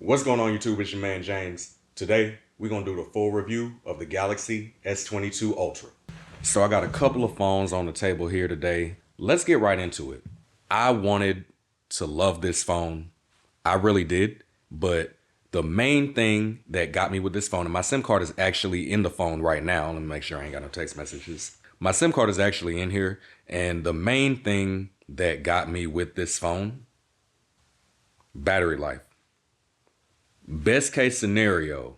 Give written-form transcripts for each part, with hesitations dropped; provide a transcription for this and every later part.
What's going on YouTube? It's your man James. Today we're going to do the full review of the Galaxy S22 Ultra. So I got a couple of phones on the table here today. Let's get right into it. I wanted to love this phone. I really did. But the main thing that got me with this phone, and my SIM card is actually in the phone right now. Let me make sure I ain't got no text messages. My SIM card is actually in here. And the main thing that got me with this phone, battery life. Best case scenario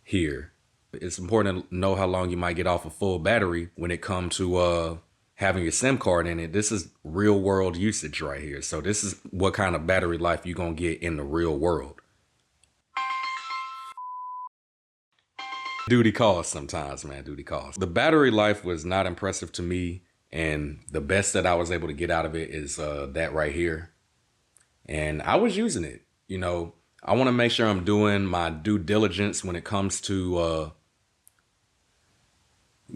here, it's important to know how long you might get off a full battery when it comes to having your SIM card in it. This is real world usage right here. So this is what kind of battery life you're going to get in the real world. Duty calls sometimes, man, duty calls. The battery life was not impressive to me. And the best that I was able to get out of it is that right here. And I was using it, you know. I want to make sure I'm doing my due diligence when it comes to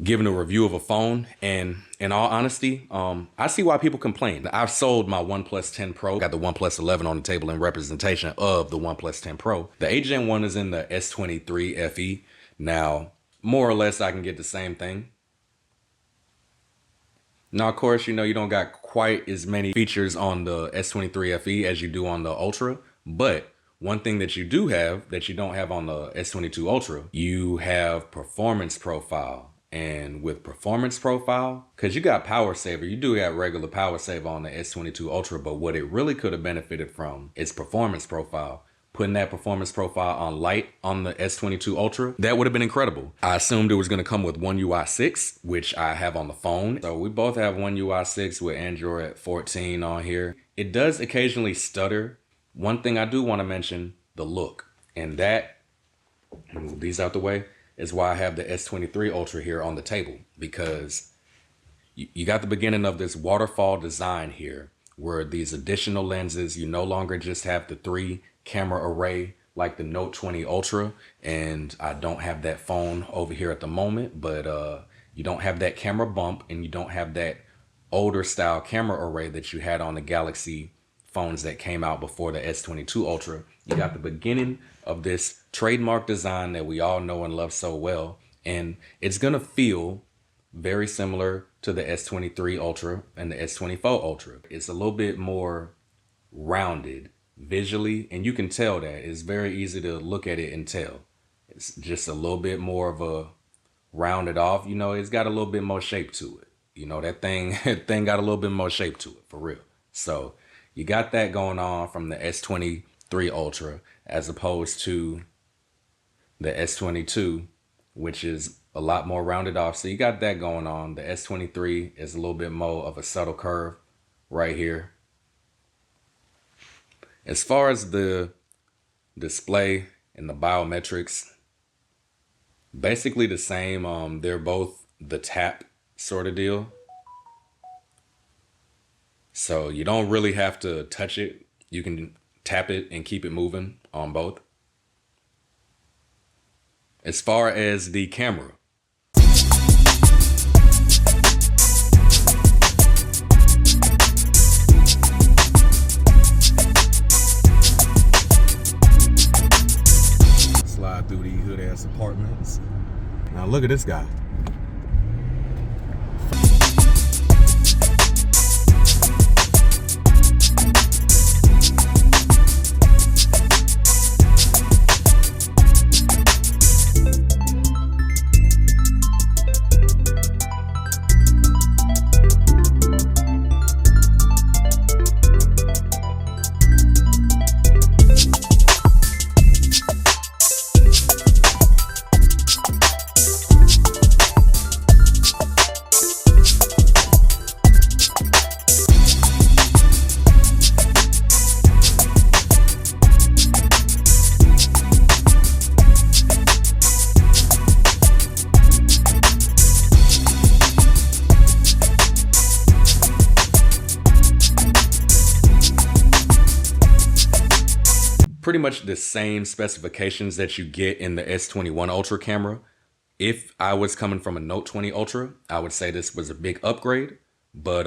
giving a review of a phone. And in all honesty, I see why people complain. I've sold my OnePlus 10 Pro, got the OnePlus 11 on the table in representation of the OnePlus 10 Pro. The 8 Gen 1 is in the S23 FE. Now, more or less, I can get the same thing. Now, of course, you know, you don't got quite as many features on the S23 FE as you do on the Ultra, but one thing that you do have that you don't have on the S22 Ultra, you have performance profile. And with performance profile, because you got power saver, you do have regular power saver on the S22 Ultra, but what it really could have benefited from is performance profile. Putting that performance profile on light on the S22 Ultra, that would have been incredible. I assumed it was going to come with One UI 6, which I have on the phone. So we both have One UI 6 with Android 14 on here. It does occasionally stutter. One thing I do want to mention, the look, and that, move these out the way, is why I have the S23 Ultra here on the table, because you got the beginning of this waterfall design here, where these additional lenses, you no longer just have the 3 camera array like the Note 20 Ultra, and I don't have that phone over here at the moment, but you don't have that camera bump, and you don't have that older style camera array that you had on the Galaxy phones that came out before the S22 Ultra. You got the beginning of this trademark design that we all know and love so well, and it's gonna feel very similar to the S23 Ultra and the S24 Ultra. It's a little bit more rounded visually, and you can tell that. It's very easy to look at it and tell. It's just a little bit more of a rounded off, you know, it's got a little bit more shape to it. You know, that thing got a little bit more shape to it, for real. So you got that going on from the S23 Ultra as opposed to the S22, which is a lot more rounded off. So you got that going on. The S23 is a little bit more of a subtle curve right here. As far as the display and the biometrics, basically the same. They're both the tap sort of deal. So you don't really have to touch it. You can tap it and keep it moving on both. As far as the camera, slide through these hood ass apartments. Now look at this guy. Pretty much the same specifications that you get in the S21 Ultra camera. If I was coming from a Note 20 Ultra, I would say this was a big upgrade, but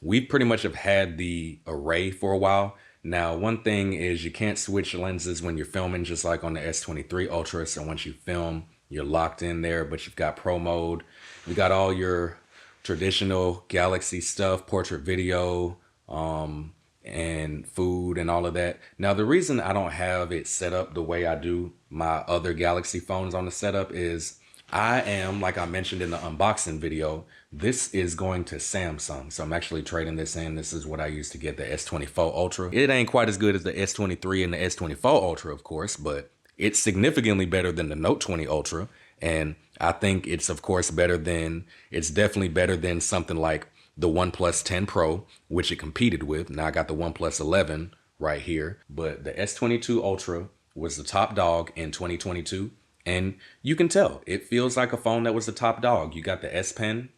we pretty much have had the array for a while. Now, one thing is you can't switch lenses when you're filming, just like on the S23 Ultra. So once you film, you're locked in there, but you've got pro mode. You got all your traditional Galaxy stuff, portrait video, and food and all of that. Now, the reason I don't have it set up the way I do my other Galaxy phones on the setup is I am, like I mentioned in the unboxing video, this is going to Samsung. So I'm actually trading this in. This is what I used to get the S24 Ultra. It ain't quite as good as the S23 and the S24 Ultra, of course, but it's significantly better than the Note 20 Ultra. And I think it's, of course, it's definitely better than something like the OnePlus 10 Pro, which it competed with. Now I got the OnePlus 11 right here, but the S22 Ultra was the top dog in 2022. And you can tell it feels like a phone that was the top dog. You got the S Pen.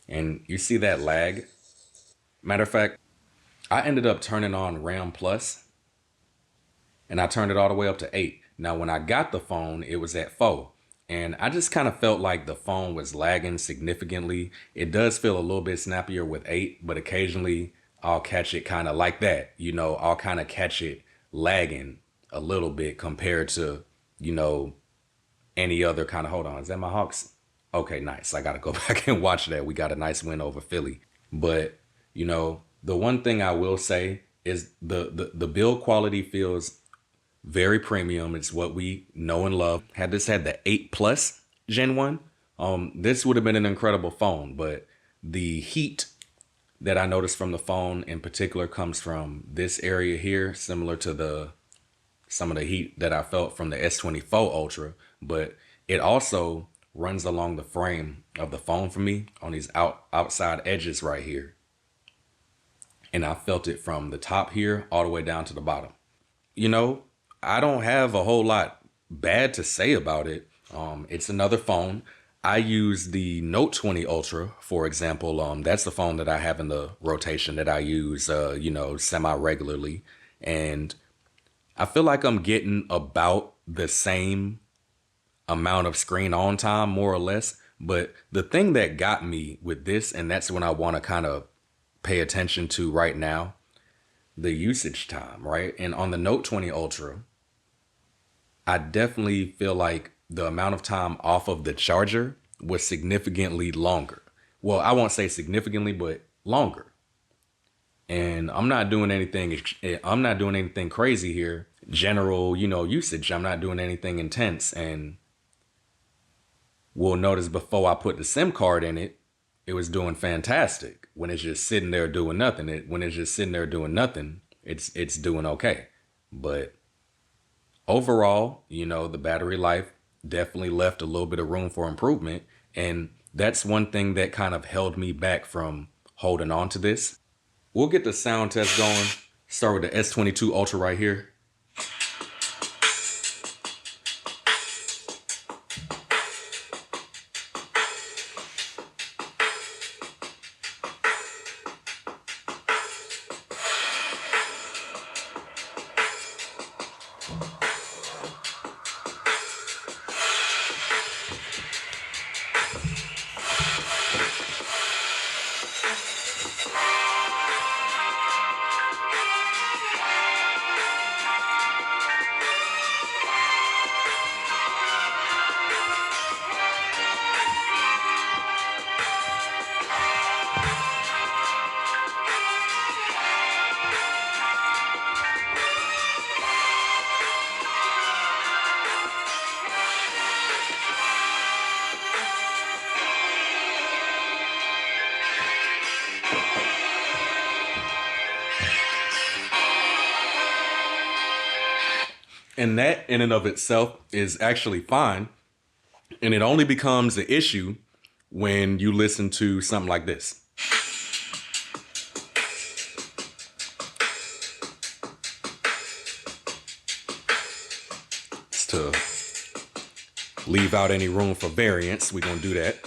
And you see that lag. Matter of fact, I ended up turning on RAM Plus and I turned it all the way up to 8. Now, when I got the phone, it was at 4. And I just kind of felt like the phone was lagging significantly. It does feel a little bit snappier with 8, but occasionally I'll catch it kind of like that. I'll kind of catch it lagging a little bit compared to, any other kind of, hold on, is that my Hawks? Okay, nice. I got to go back and watch that. We got a nice win over Philly. But, the one thing I will say is the build quality feels very premium. It's what we know and love. Had this had the 8 Plus Gen 1, this would have been an incredible phone. But the heat that I noticed from the phone in particular comes from this area here, similar to some of the heat that I felt from the S24 Ultra, but it also runs along the frame of the phone for me on these outside edges right here. And I felt it from the top here all the way down to the bottom. I don't have a whole lot bad to say about it. It's another phone. I use the Note 20 Ultra, for example. That's the phone that I have in the rotation that I use, semi-regularly. And I feel like I'm getting about the same amount of screen on time, more or less. But the thing that got me with this, and that's when I want to kind of pay attention to right now, the usage time, right? And on the Note 20 Ultra, I definitely feel like the amount of time off of the charger was significantly longer. Well, I won't say significantly, but longer. And I'm not doing anything crazy here. General, usage. I'm not doing anything intense. And we'll notice before I put the SIM card in it, it was doing fantastic. When it's just sitting there doing nothing, it's doing okay. But overall, the battery life definitely left a little bit of room for improvement. And that's one thing that kind of held me back from holding on to this. We'll get the sound test going. Start with the S22 Ultra right here. And that in and of itself is actually fine. And it only becomes an issue when you listen to something like this. It's to leave out any room for variance. We're going to do that.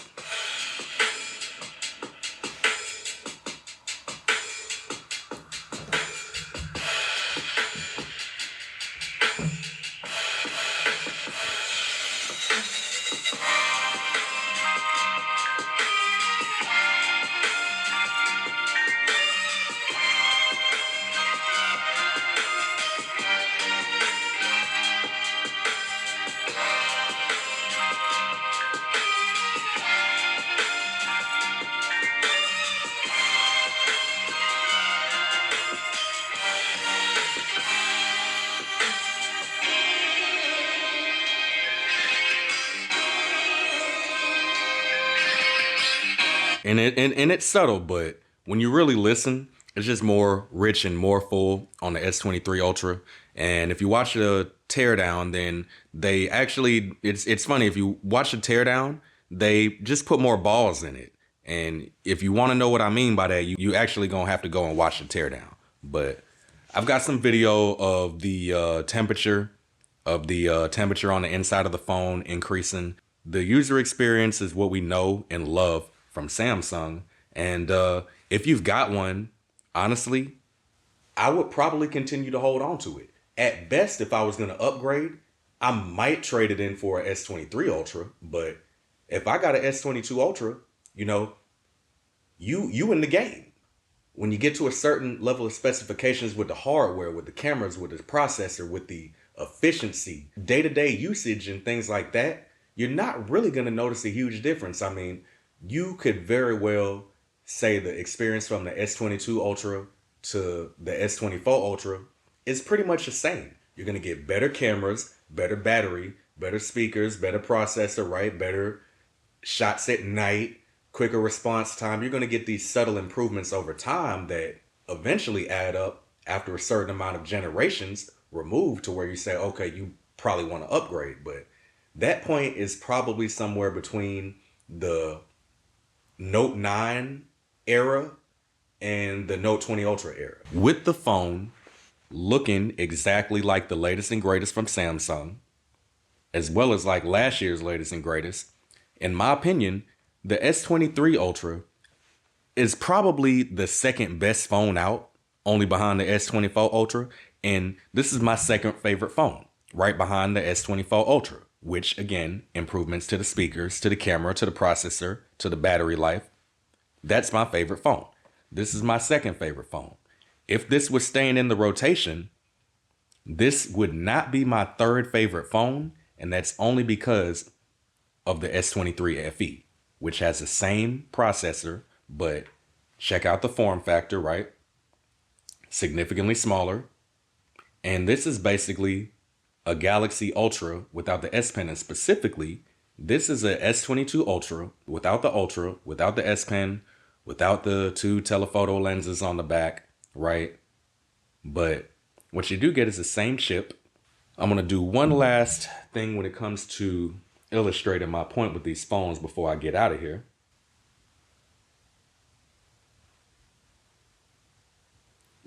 and it's subtle, but when you really listen, it's just more rich and more full on the S23 Ultra. And if you watch the teardown, then they actually, it's funny, if you watch the teardown, they just put more balls in it. And if you want to know what I mean by that, you actually gonna have to go and watch the teardown. But I've got some video of the temperature on the inside of the phone increasing. The user experience is what we know and love from Samsung. And if you've got one, honestly, I would probably continue to hold on to it. At best, if I was going to upgrade, I might trade it in for an S23 Ultra. But if I got an S22 Ultra, you know, you in the game. When you get to a certain level of specifications with the hardware, with the cameras, with the processor, with the efficiency, day-to-day usage and things like that, you're not really going to notice a huge difference. I mean, you could very well say the experience from the S22 Ultra to the S24 Ultra is pretty much the same. You're going to get better cameras, better battery, better speakers, better processor, right? Better shots at night, quicker response time. You're going to get these subtle improvements over time that eventually add up after a certain amount of generations removed to where you say, okay, you probably want to upgrade. But that point is probably somewhere between the Note 9 era and the Note 20 Ultra era. With the phone looking exactly like the latest and greatest from Samsung, as well as like last year's latest and greatest, in my opinion, the S23 Ultra is probably the second best phone out, only behind the S24 Ultra. And this is my second favorite phone, right behind the S24 Ultra, which again, improvements to the speakers, to the camera, to the processor, to the battery life. That's my favorite phone. This is my second favorite phone. If this was staying in the rotation, this would not be my third favorite phone. And that's only because of the S23 FE, which has the same processor, but check out the form factor, right? Significantly smaller. And this is basically a Galaxy Ultra without the S Pen. And specifically, this is a S22 Ultra without the S Pen, without the two telephoto lenses on the back, right? But what you do get is the same chip. I'm going to do one last thing when it comes to illustrating my point with these phones before I get out of here.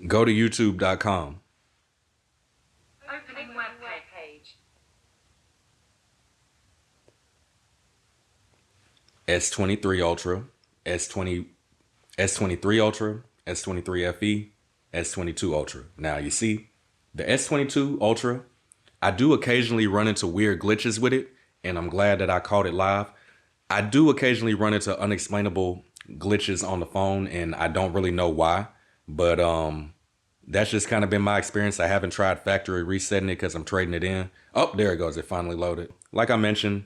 Go to youtube.com. Opening web page. S23 Ultra, S23 Ultra, S23 FE, S22 Ultra. Now you see, the S22 Ultra, I do occasionally run into weird glitches with it, and I'm glad that I caught it live. I do occasionally run into unexplainable glitches on the phone, and I don't really know why, but that's just kind of been my experience. I haven't tried factory resetting it because I'm trading it in. Oh, there it goes. It finally loaded. Like I mentioned,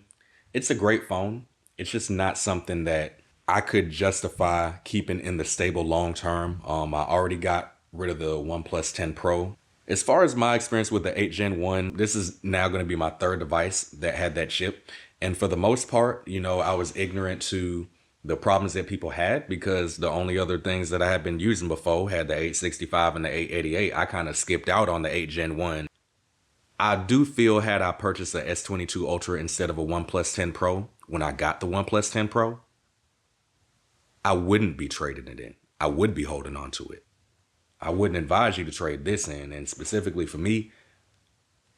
it's a great phone. It's just not something that I could justify keeping in the stable long term. I already got rid of the OnePlus 10 Pro. As far as my experience with the 8 Gen 1, this is now going to be my third device that had that chip. And for the most part, you know, I was ignorant to the problems that people had because the only other things that I had been using before had the 865 and the 888. I kind of skipped out on the 8 Gen 1. I do feel had I purchased a S22 Ultra instead of a OnePlus 10 Pro when I got the OnePlus 10 Pro, I wouldn't be trading it in. I would be holding on to it. I wouldn't advise you to trade this in. And specifically for me,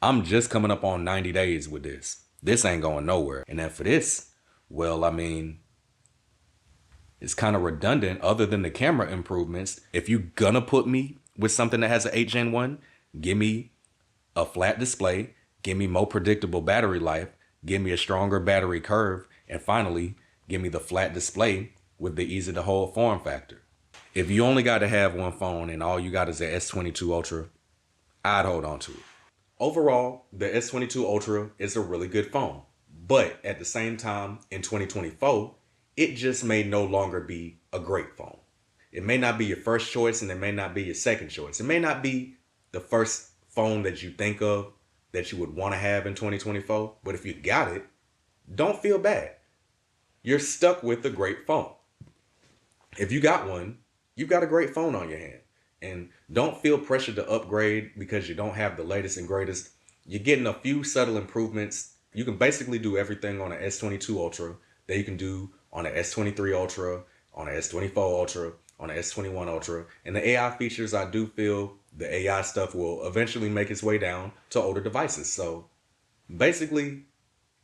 I'm just coming up on 90 days with this. This ain't going nowhere. And then for this, well, I mean, it's kind of redundant other than the camera improvements. If you're gonna put me with something that has an 8 Gen 1, give me a flat display, give me more predictable battery life, give me a stronger battery curve, and finally, give me the flat display with the easy to hold form factor. If you only got to have one phone and all you got is the S22 Ultra, I'd hold on to it. Overall, the S22 Ultra is a really good phone. But at the same time, in 2024, it just may no longer be a great phone. It may not be your first choice and it may not be your second choice. It may not be the first phone that you think of that you would want to have in 2024. But if you got it, don't feel bad. You're stuck with a great phone. if you got one, you've got a great phone on your hand. And don't feel pressured to upgrade because you don't have the latest and greatest. You're getting a few subtle improvements. You can basically do everything on an S22 Ultra that you can do on an S23 Ultra, on an S24 Ultra, on an S21 Ultra. And the AI features, I do feel the AI stuff will eventually make its way down to older devices. So basically,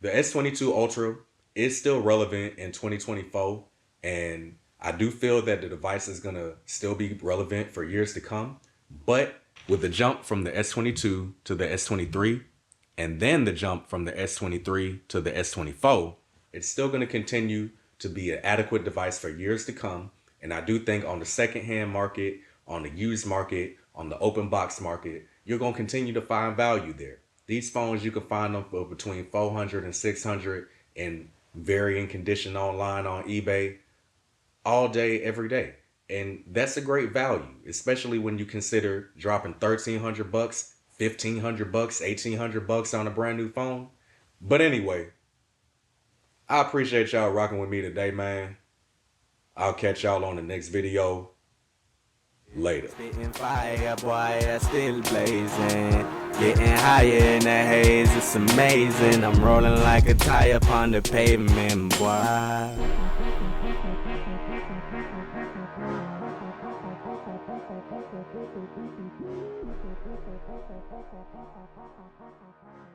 the S22 Ultra is still relevant in 2024, and I do feel that the device is gonna still be relevant for years to come. But with the jump from the S22 to the S23, and then the jump from the S23 to the S24, it's still gonna continue to be an adequate device for years to come. And I do think on the secondhand market, on the used market, on the open box market, you're gonna continue to find value there. These phones, you can find them for between 400 and 600 in varying condition online on eBay all day, every day. And that's a great value, especially when you consider dropping 1,300 bucks, 1,500 bucks, 1,800 bucks on a brand new phone. But anyway, I appreciate y'all rocking with me today, man. I'll catch y'all on the next video. Later. Spitting fire, boy, that's still blazing. Getting higher in the haze, it's amazing. I'm rolling like a tire upon the pavement, boy.